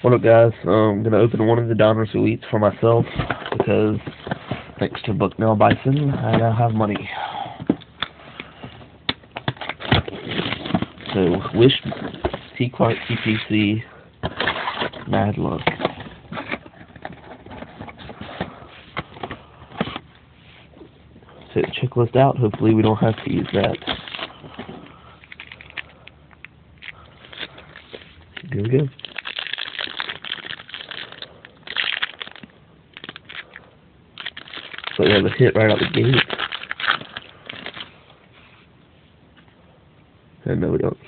What up, guys? I'm gonna open one of the Donruss Elites for myself because, thanks to Bucknell Bison, I now have money. So, wish T. Clark TPC mad luck. So, checklist out. Hopefully, we don't have to use that. Here we go. So we have a hit right out the gate. And no, we don't.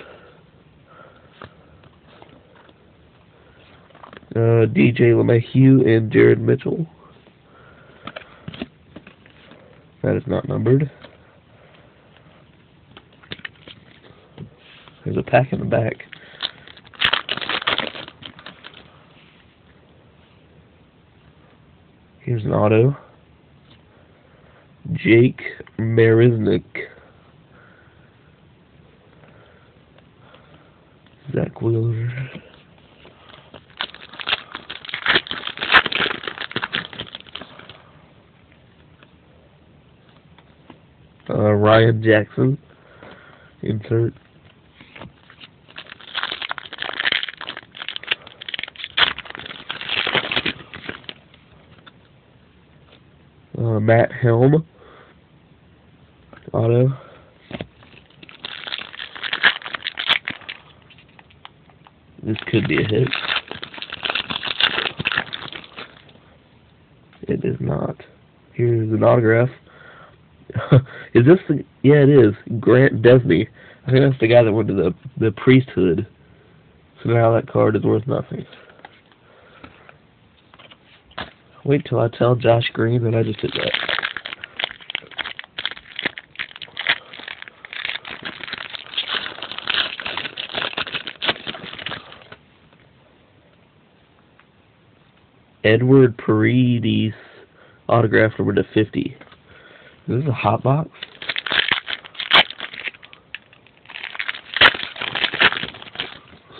DJ LeMahieu and Jared Mitchell. That is not numbered. There's a pack in the back. Here's an auto. Jake Marisnik. Zach Wheeler. Ryan Jackson. Insert. Matt Helm. Auto. This could be a hit. It is not. Here's an autograph. Is this the... Yeah, it is. Grant Desney. I think that's the guy that went to the priesthood. So now that card is worth nothing. Wait till I tell Josh Green that I just did that. Edward Paredes, autograph number to 50. Is this a hot box?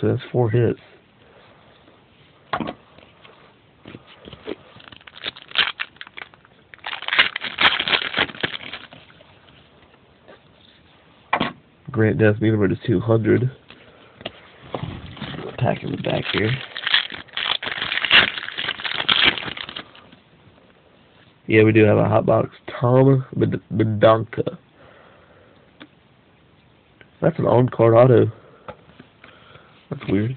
So that's 4 hits. Grant Desney number to 200. Pack in the back here. Yeah, we do have a hot box. Tom Bedonka. That's an on-card auto. That's weird.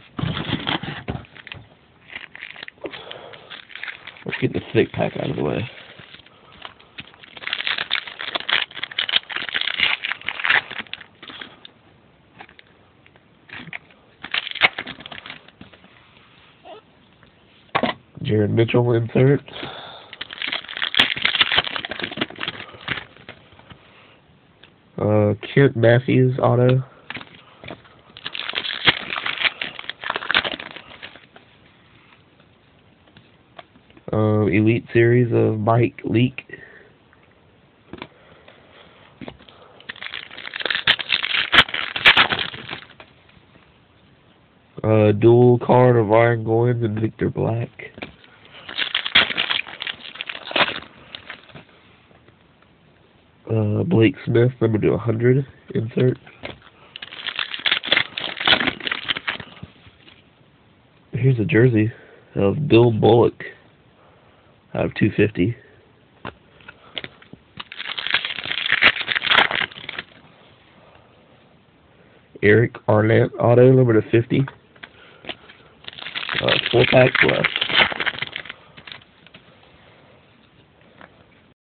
Let's get the thick pack out of the way. Jared Mitchell insert. Kent Matthews auto. Elite series of Mike Leake. Dual card of Ryan Goins and Victor Black. Blake Smith, number to 100, insert. Here's a jersey of Bill Bullock out of 250. Eric Arnett auto, number to 50. 4 packs left.